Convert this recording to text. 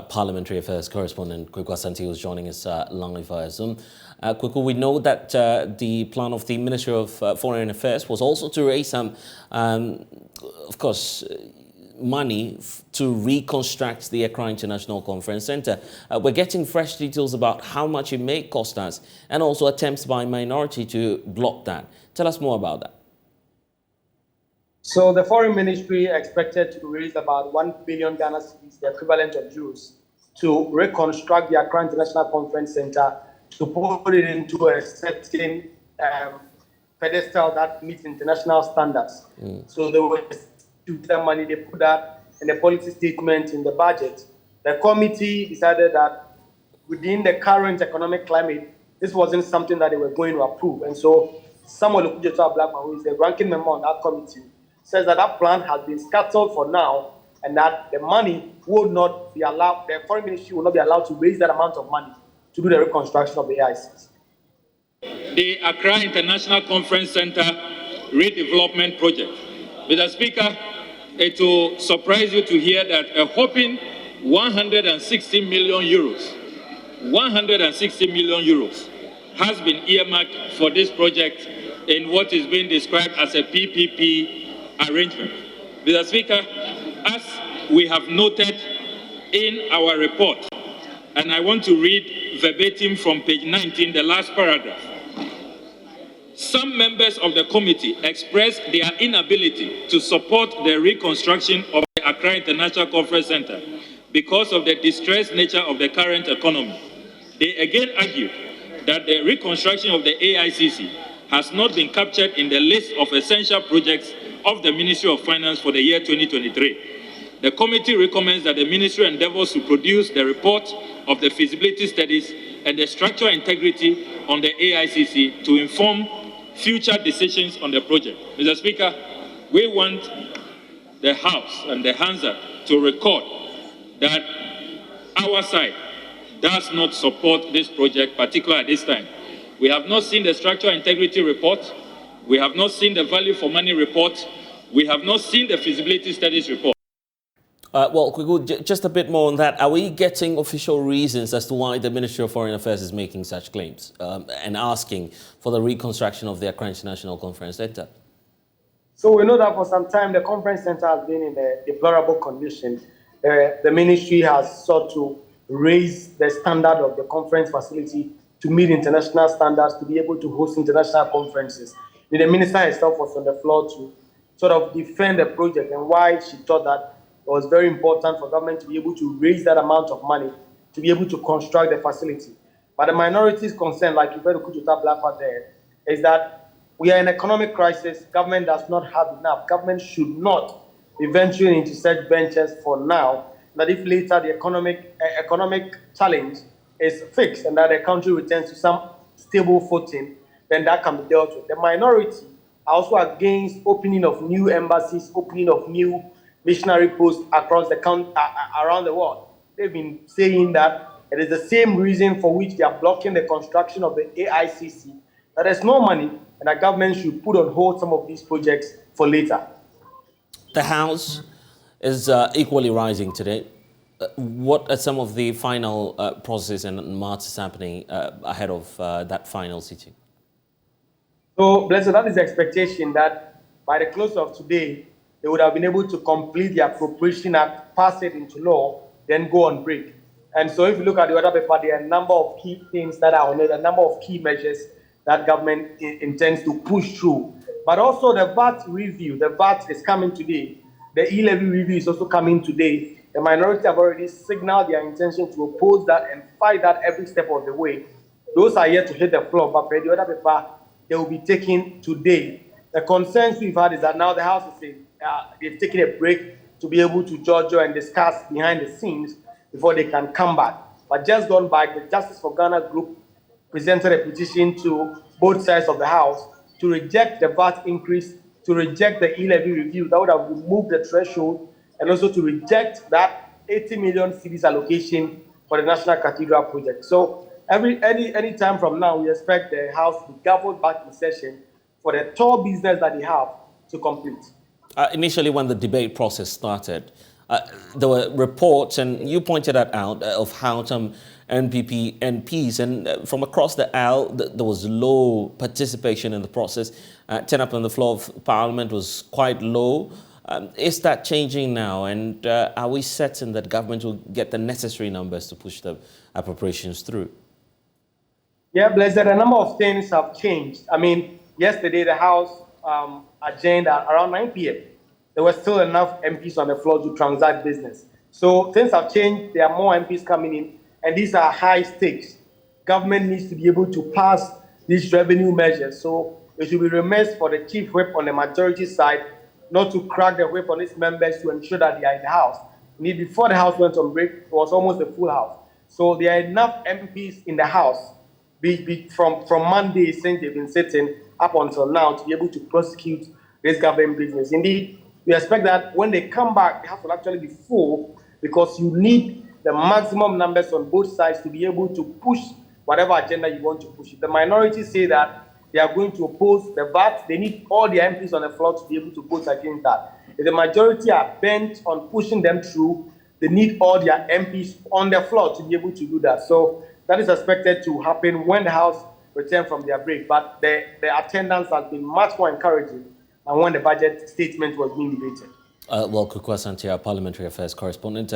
Parliamentary Affairs correspondent Kweku Asante, who's joining us live via Zoom. Kweku, we know that the plan of the Ministry of Foreign Affairs was also to raise some, of course, money to reconstruct the Accra International Conference Center. We're getting fresh details about how much it may cost us and also attempts by minority to block that. Tell us more about that. So the Foreign Ministry expected to raise about 1 billion Ghana cedis, the equivalent of euros, to reconstruct the Accra International Conference Center, to put it into a certain pedestal that meets international standards. So they were to the money, they put that in the policy statement in the budget. The committee decided that within the current economic climate, this wasn't something that they were going to approve. And so Samuel Okudzeto Blackman, who is the ranking member on that committee, says that that plan has been scuttled for now and that the money will not be allowed, the Foreign Ministry will not be allowed to raise that amount of money to do the reconstruction of the AICC. The Accra International Conference Center redevelopment project. Mr. Speaker, it will surprise you to hear that a whopping 160 million euros, 160 million euros has been earmarked for this project in what is being described as a PPP arrangement. Mr. Speaker, as we have noted in our report, and I want to read verbatim from page 19, the last paragraph. Some members of the committee expressed their inability to support the reconstruction of the Accra International Conference Center because of the distressed nature of the current economy. They again argued that the reconstruction of the AICC has not been captured in the list of essential projects of the Ministry of Finance for the year 2023. The committee recommends that the Ministry endeavors to produce the report of the feasibility studies and the structural integrity on the AICC to inform future decisions on the project. Mr. Speaker, we want the House and the Hansard to record that our side does not support this project, particularly at this time. We have not seen the structural integrity report. We have not seen the value for money report. We have not seen the feasibility studies report. Well, Kweku, just a bit more on that. Are we getting official reasons as to why the Ministry of Foreign Affairs is making such claims and asking for the reconstruction of the Accra International Conference Center? So we know that for some time the conference center has been in a deplorable condition. The ministry has sought to raise the standard of the conference facility to meet international standards, to be able to host international conferences. The minister herself was on the floor to sort of defend the project and why she thought that it was very important for government to be able to raise that amount of money to be able to construct the facility. But the minority's concern, like you very good to Black there, is that we are in economic crisis. Government does not have enough. Government should not be venturing into such ventures for now, that if later the economic challenge is fixed and that the country returns to some stable footing, then that can be dealt with. The minority are also against opening of new embassies, opening of new missionary posts across the country, around the world. They've been saying that it is the same reason for which they are blocking the construction of the AICC, that there's no money and the government should put on hold some of these projects for later. The House is equally rising today. What are some of the final processes and marches happening ahead of that final sitting? So, Blessed, that is the expectation that by the close of today, they would have been able to complete the Appropriation Act, pass it into law, then go on break. And so if you look at the other paper, there are a number of key things that are on it, a number of key measures that government intends to push through. But also the VAT review, the VAT is coming today. The e-levy review is also coming today. The minority have already signaled their intention to oppose that and fight that every step of the way. Those are yet to hit the floor, but for the other paper, they will be taken today. The concerns we've had is that now the House is saying they've taken a break to be able to judge and discuss behind the scenes before they can come back. But just gone by, the Justice for Ghana group presented a petition to both sides of the House to reject the VAT increase, to reject the e-levy review that would have removed the threshold, and also to reject that 80 million cedis allocation for the National Cathedral project. So any time from now, we expect the House to gavel back in session for the tall business that they have to complete. Initially, when the debate process started, there were reports, and you pointed that out, of how some NPP MPs and from across the aisle, there was low participation in the process. Turn up on the floor of Parliament was quite low. Is that changing now? And are we certain that government will get the necessary numbers to push the appropriations through? Yeah, Blessed, a number of things have changed. I mean, yesterday the House adjourned at around 9 p.m. There were still enough MPs on the floor to transact business. So things have changed. There are more MPs coming in, and these are high stakes. Government needs to be able to pass these revenue measures. So it should be remiss for the chief whip on the majority side not to crack the whip on its members to ensure that they are in the House. Before the House went on break, it was almost a full House. So there are enough MPs in the House from Monday, since they've been sitting up until now, to be able to prosecute this government business. Indeed, we expect that when they come back, the House will actually be full, because you need the maximum numbers on both sides to be able to push whatever agenda you want to push. If the minority say that they are going to oppose the VAT, they need all the MPs on the floor to be able to vote against that. If the majority are bent on pushing them through, they need all their MPs on the floor to be able to do that. So that is expected to happen when the House return from their break. But the attendance has been much more encouraging than when the budget statement was being debated. Well, Kukwa Santia, Parliamentary Affairs Correspondent.